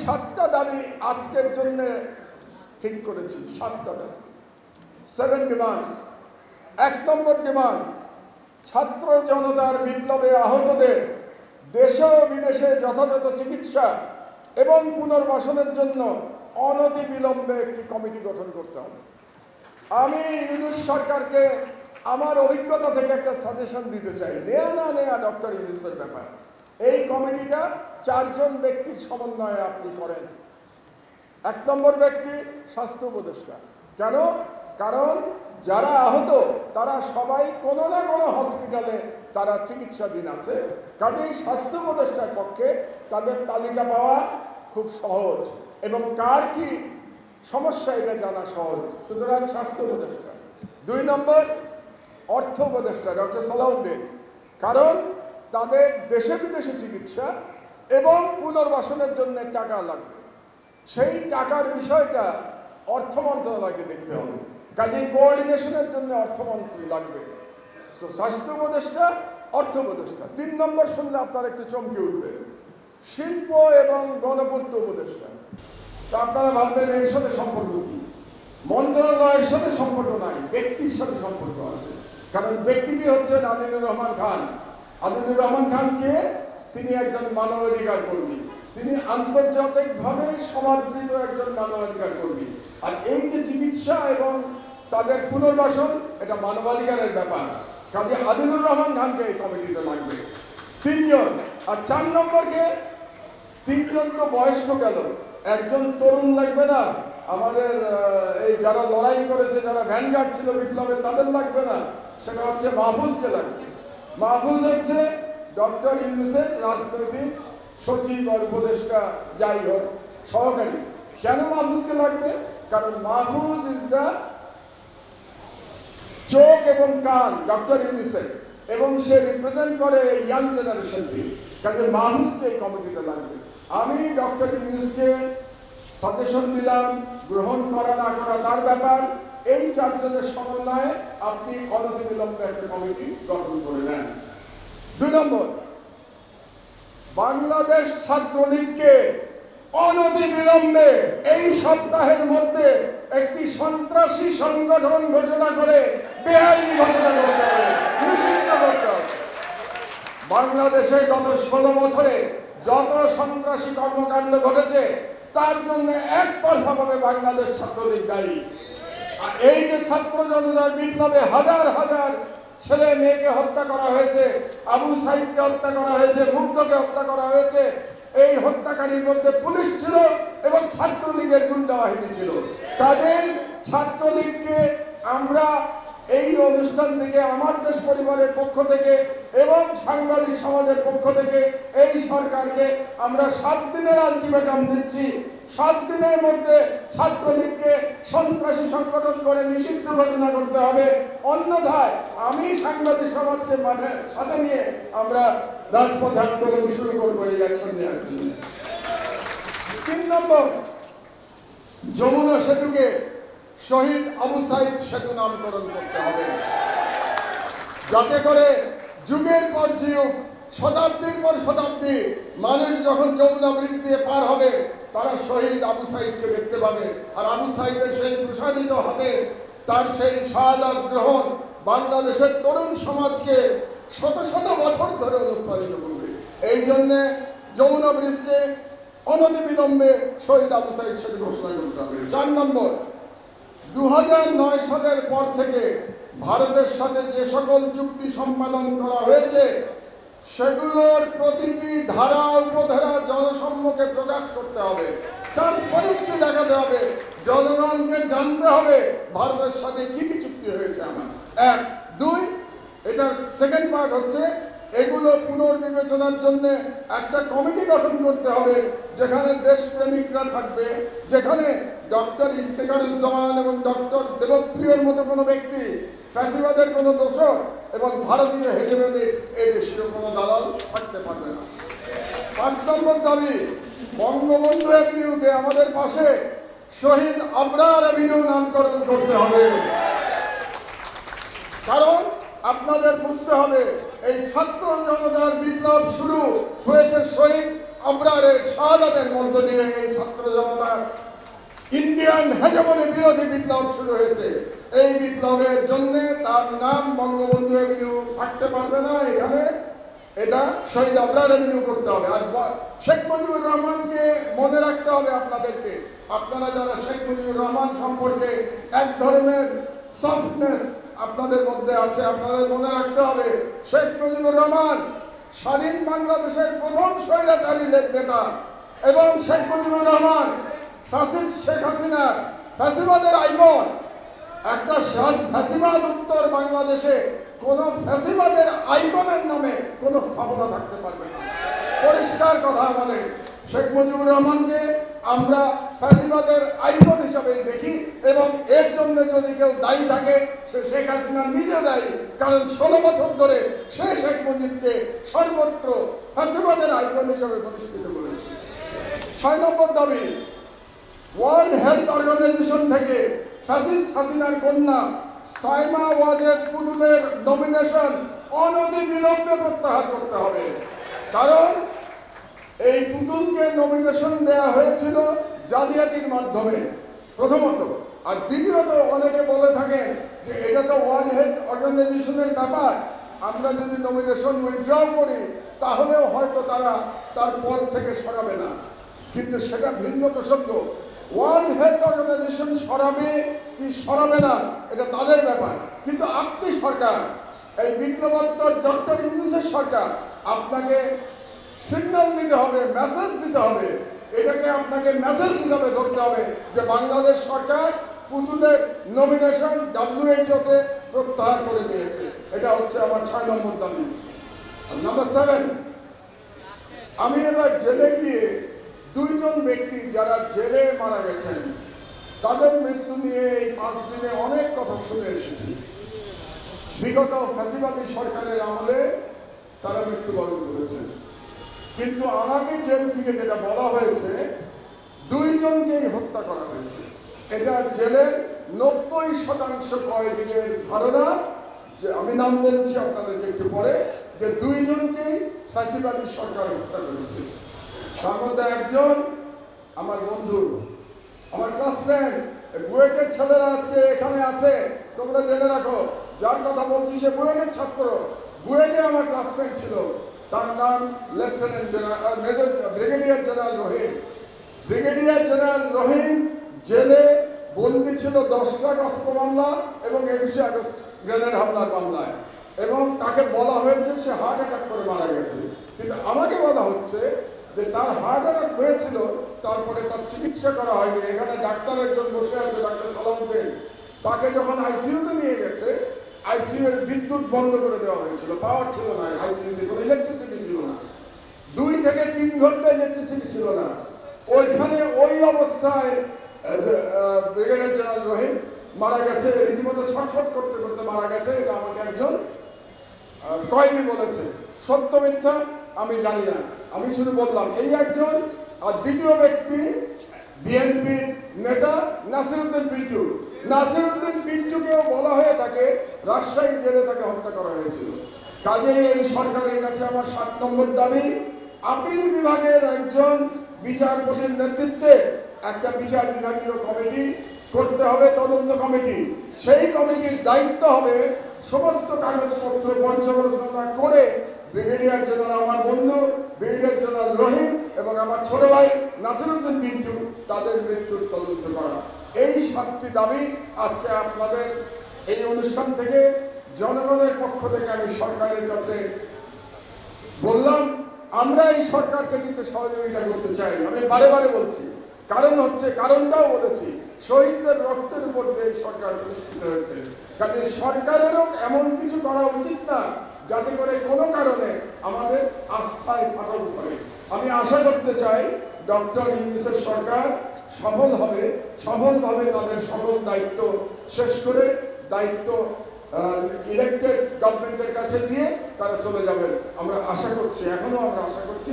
সাতটা দাবি আজকের জন্য ঠিক করেছি। সাতটা দাবি, 7 ডিমান্ডস। 1 নম্বর ডিমান্ড, ছাত্র জনতার বিপ্লবে আহতদের দেশে ও বিদেশে যথাযথ চিকিৎসা এবং পুনর্বাসনের জন্য অনতিবিলম্বে একটি কমিটি গঠন করতে হবে। আমি ইউনূস সরকারকে আমার অভিজ্ঞতা থেকে একটা সাজেশন দিতে চাই। নেয়া না নেয়া ডক্টর ইউনূসের ব্যাপার। এই কমিটিটা 4 জন ব্যক্তির সমন্বয়ে আপনি করেন। 1 নম্বর ব্যক্তি স্বাস্থ্য উপদেষ্টা। কেন? কারণ যারা আহত তারা সবাই কোনো না কোনো হসপিটালে তারা চিকিৎসাধীন আছে। কাজেই স্বাস্থ্য উপদেষ্টার পক্ষে তাদের তালিকা পাওয়া খুব সহজ এবং কার কি সমস্যা এটা জানা সহজ। সুতরাং স্বাস্থ্য উপদেষ্টা। 2 নম্বর অর্থ উপদেষ্টা ডক্টর সালাউদ্দিন। কারণ তাদের দেশে বিদেশে চিকিৎসা এবং পুনর্বাসনের জন্য টাকা লাগবে। সেই টাকার বিষয়টা অর্থ মন্ত্রণালয়কে দেখতে হবে। কাজেই কোঅর্ডিনেশনের জন্য অর্থমন্ত্রী লাগবে। স্বাস্থ্য উপদেষ্টা, অর্থ উপদেষ্টা। 3 নম্বর শুনলে আপনার একটু চমকে উঠবে, শিল্প এবং গণপূর্ত উপদেষ্টা। তা আপনারা ভাববেন এর সাথে সম্পর্ক কি? মন্ত্রণালয়ের সাথে সম্পর্ক নাই, ব্যক্তির সাথে সম্পর্ক আছে। কারণ ব্যক্তিটি হচ্ছেন আদিলুর রহমান খান। আদিলুর রহমান খান কে? তিনি একজন মানবাধিকার কর্মী। তিনি আন্তর্জাতিকভাবে সমাদৃত একজন মানবাধিকার কর্মী। আর এই যে চিকিৎসা এবং তাদের পুনর্বাসন, এটা মানবাধিকারের ব্যাপার। কাজে আদিলুর রহমান খানকে এই কমিটিতে লাগবে। 3 জন। আর 4 নম্বরকে, 3 জন তো বয়স্ক গেল, একজন তরুণ লাগবে না? আমাদের এই যারা লড়াই করেছে, যারা ভ্যানগার্ড ছিল বিপ্লবে, তাদের লাগবে না? সেটা হচ্ছে মাহফুজকে লাগবে। মাহফুজ হচ্ছে ডক্টর ইউনূসের রাজনৈতিক সচিব আর উপদেষ্টা, যাই হোক সহকারী। কেন মাহফুজকে লাগবে? কারণ মাহফুজ ইজ দ্য চোখ এবং কান ডক্টর ইউনূসের, এবং সে রিপ্রেজেন্ট করে ইয়াং জেনারেশনকে। কাজে মাহফুজকে এই কমিটিতে লাগবে। আমি ডক্টর ইউনূসকে সাজেশন দিলাম, গ্রহণ করা না করা তার ব্যাপার। এই 4 জনের সমন্বয়ে আপনি অনতিবিলম্বে একটা কমিটি গঠন করে দেন। 2 নম্বর, বাংলাদেশ ছাত্রলীগকে অনতিবিলম্বে এই সপ্তাহের মধ্যে একটি সন্ত্রাসী সংগঠন ঘোষণা করে বেআইনি ঘোষণা করতে হবে, নিষিদ্ধ করতে হবে। বাংলাদেশে গত 16 বছরে যত সন্ত্রাসী কর্মকাণ্ড ঘটেছে তার জন্য একতরফাভাবে বাংলাদেশ ছাত্রলীগ দায়ী। আর এই যে ছাত্র জনতার বিপ্লবে হাজার হাজার ছেলে মেয়েকে হত্যা করা হয়েছে, আবু সাইদকে হত্যা করা হয়েছে, মুগ্ধকে হত্যা করা হয়েছে, এই হত্যাকারীর মধ্যে পুলিশ ছিল এবং ছাত্রলীগের গুন্ডা বাহিনী ছিল। কাজেই ছাত্রলীগকে আমরা এই অনুষ্ঠান থেকে, আমার দেশ পরিবারের পক্ষ থেকে এবং সাংবাদিক সমাজের পক্ষ থেকে এই সরকারকে আমরা 7 দিনের আলটিমেটাম দিচ্ছি। 7 দিনের মধ্যে ছাত্রলীগকে সন্ত্রাসী সংগঠন করে নিষিদ্ধ ঘোষণা করতে হবে। অন্যথায় আমি সাংবাদিক সমাজকে মাঠে সাথে নিয়ে আমরা রাজপথে আন্দোলন শুরু করবো এই অ্যাকশন নেওয়ার জন্য। 3 নম্বর, যমুনা সেতুকে শহীদ আবু সাইদ সেতু নামকরণ করতে হবে, যাতে করে যুগের পর যুগ, শতাব্দীর পর শতাব্দী মানুষ যখন যমুনা ব্রিজ দিয়ে পার হবে তারা শহীদ আবু সাইদকে দেখতে পাবে। আর আবু সাইদের সেই প্রসারিত হাতে তার সেই শাহাদাত গ্রহণ বাংলাদেশের তরুণ সমাজকে শত শত বছর ধরে অনুপ্রাণিত করবে। এই জন্যে যমুনা ব্রিজকে অনতিবিলম্বে শহীদ আবু সাইদ সেতু ঘোষণা করতে হবে। 4 নম্বর, 2009 সালের পর থেকে ভারতের সাথে যে সকল চুক্তি সম্পাদন করা হয়েছে সেগুলোর প্রতিটি ধারা উপধারা জনসম্মুখে প্রকাশ করতে হবে, ট্রান্সপারেন্সি দেখাতে হবে, জনগণকে জানতে হবে ভারতের সাথে কি কি চুক্তি হয়েছে আমার। 1, 2, এটার সেকেন্ড পার্ট হচ্ছে এগুলো পুনর্বিবেচনার জন্য একটা কমিটি গঠন করতে হবে, যেখানে দেশপ্রেমিকরা থাকবে, যেখানে ডক্টর ইফতেখারুজ্জামান এবং ডক্টর দেবপ্রিয়র মতো কোনো ব্যক্তি, ফ্যাসিবাদের কোনো দোষক এবং ভারতীয় হেজেমনির এই দেশীয় কোনো দালাল থাকতে পারবে না। 5 নম্বর দাবি, বঙ্গবন্ধু অ্যাভিনিউকে আমাদের পাশে শহীদ আবরার অ্যাভিনিউ নামকরণ করতে হবে। কারণ আপনাদের বুঝতে হবে এই ছাত্র জনতার বিপ্লব শুরু হয়েছে শহীদ আবরারের শাহাদাতের মধ্য দিয়ে এই ছাত্র জনতার ইন্ডিয়ান হেজমনি বিরোধী বিপ্লব শুরু হয়েছে। এই বিপ্লবের জন্য তার নাম বঙ্গবন্ধু এভিনিউ থাকতে পারবে না এখানে, এটা শহীদ আবরার এভিনিউ করতে হবে। আর শেখ মুজিবুর রহমানকে মনে রাখতে হবে আপনাদেরকে, আপনারা যারা শেখ মুজিবুর রহমান সম্পর্কে এক ধরনের সফটনেস আপনাদের মধ্যে আছে, আপনাদের মনে রাখতে হবে শেখ মুজিবুর রহমান স্বাধীন বাংলাদেশের প্রথম স্বৈরাচারী নেতা এবং শেখ মুজিবুর রহমান ফ্যাসিস্ট শেখ হাসিনার ফ্যাসিবাদের আইকন। একটা ফ্যাসিবাদ উত্তর বাংলাদেশে কোন ফ্যাসিবাদের আইকনের নামে কোন স্থাপনা থাকতে পারবে না। পরিষ্কার কথা আমাদের, শেখ মুজিবুর রহমানকে আমরা ফ্যাসিবাদের আইকন হিসাবে দেখি এবং এর জন্য যদি কেউ দায়ী থাকে সে শেখ হাসিনা নিজে দায়ী, কারণ 16 বছর ধরে সে শেখ মুজিবকে সর্বত্র ফ্যাসিবাদের আইকন হিসাবে প্রতিষ্ঠিত করেছে। 6 নম্বর দাবি, ওয়ার্ল্ড হেলথ অর্গানাইজেশন থেকে ফ্যাসিস্ট হাসিনার কন্যা সাইমা ওয়াজেদ পুতুলের নমিনেশন অনতিবিলম্বে প্রত্যাহার করতে হবে। কারণ এই পুতুলকে নমিনেশন দেয়া হয়েছিল জালিয়াতির মাধ্যমে প্রথমত, আর দ্বিতীয়ত অনেকে বলে থাকেন যে এটা তো ওয়ার্ল্ড হেলথ অর্গানাইজেশনের ব্যাপার, আমরা যদি নমিনেশন উইথড্র করি তাহলেও হয়তো তারা তার পদ থেকে সরাবে না। কিন্তু সেটা ভিন্ন প্রসঙ্গ। ওয়ার্ল্ড হেলথ অর্গানাইজেশন সরাবে কি সরাবে না এটা তাদের ব্যাপার, কিন্তু আপনি সরকার, এই বিপ্লবোত্তর ডক্টর ইউনূসের সরকার, আপনাকে সিগন্যাল দিতে হবে, মেসেজ দিতে হবে। এটাকে আপনাকে মেসেজ হিসাবে ধরতে হবে যে বাংলাদেশ সরকার পুতুলের নমিনেশন WHO-তে প্রত্যাহার করে দিয়েছে। এটা হচ্ছে আমার 6 নম্বর দাবি। নাম্বার 7, আমি এবার জেলে গিয়ে 2 জন ব্যক্তি যারা জেলে মারা গেছেন তাদের মৃত্যু নিয়ে এই 5 দিনে অনেক কথা শুনে এসেছি। বিগত ফ্যাসিবাদী সরকারের আমলে তারা মৃত্যুবরণ করেছেন, কিন্তু আমাকে জেল থেকে যেটা বলা হয়েছে 2 জনকেই হত্যা করা হয়েছে। এটা জেলের 90% কয়েদিদের ধারণা, যে আমি নাম বলছি আপনাদেরকে একটু পরে, যে 2 জনকেই ফ্যাসিবাদী সরকার হত্যা করেছে। তার মধ্যে একজন আমার বন্ধু, আমার ক্লাস ফ্রেন্ড, বুয়েটের ছেলেরা আজকে এখানে আছে, তোমরা জেনে রাখো, যার কথা বলছি সে বুয়েটের ছাত্র, বুয়েটে আমার ক্লাস ফ্রেন্ড ছিল। তার নাম lieutenant general major brigadier general Rahim. Brigadier general Rahim জেলে বন্দী ছিল 10টা অস্ত্র মামলা এবং 21শে আগস্ট গ্রেনেড হামলার মামলায়, এবং তাকে বলা হয়েছে সে হার্ট অ্যাটাক করে মারা গেছে। কিন্তু আমাকে বলা হচ্ছে যে তার হার্ট অ্যাটাক হয়েছিল, তারপরে তার চিকিৎসা করা হয়নি। এখানে ডাক্তার একজন বসে আছে, ডাক্তার সালাউদ্দিন, তাকে যখন আইসিইউতে নিয়ে গেছে, আইসিইউ এর বিদ্যুৎ বন্ধ করে দেওয়া হয়েছিল, পাওয়ার ছিল না আইসিইউতে, কোনো ইলেকট্রিসিটি ছিল না, 2 থেকে 3 ঘন্টা ইলেকট্রিসিটি ছিল না। ওইখানে ওই অবস্থায় ব্রিগেডিয়ার জেনারেল রহিম মারা গেছে, রীতিমতো ছটফট করতে করতে মারা গেছে। এটা আমাকে একজন কয়েদি বলেছে, সত্য মিথ্যা আমি জানি না, আমি শুধু বললাম এই একজন। আর দ্বিতীয় ব্যক্তি বিএনপির নেতা নাসিরউদ্দিন পিন্টু। নাসিরউদ্দিন পিন্টুকেও বলা হয়ে থাকে রাজশাহী জেলে তাকে হত্যা করা হয়েছিল। কাজেই এই সরকারের কাছে আমার 7 নম্বর দাবি, আপিল বিভাগের একজন বিচারপতির নেতৃত্বে একটা বিচার বিভাগীয় কমিটি করতে হবে, তদন্ত কমিটি। সেই কমিটির দায়িত্ব হবে সমস্ত কাগজপত্র পর্যালোচনা করে ব্রিগেডিয়ার জেনারেল আমার বন্ধু ব্রিগেডিয়ার জেনারেল রহিম এবং আমার ছোট ভাই নাসিরউদ্দিন পিন্টু তাদের মৃত্যুর তদন্ত করা। এই 7টি দাবি আজকে আপনাদের এই অনুষ্ঠান থেকে জনগণের পক্ষ থেকে আমি সরকারের কাছে বললাম। আমরা এই সরকারকে কিন্তু সহযোগিতা করতে চাই, আমি বারে বারে বলছি। কারণটাও বলেছি, শহীদদের রক্তের উপর দিয়ে সরকার প্রতিষ্ঠিত হয়েছে। কাজে সরকারেরও এমন কিছু করা উচিত না যাতে করে কোনো কারণে আমাদের আস্থায় ফাটল ধরে। আমি আশা করতে চাই ডক্টর ইউনূসের সরকার সফলভাবে তাদের সকল দায়িত্ব শেষ করে দায়িত্ব ইলেক্টেড গভর্নমেন্টের কাছে দিয়ে তারা চলে যাবেন। আমরা আশা করছি, এখনো আমরা আশা করছি।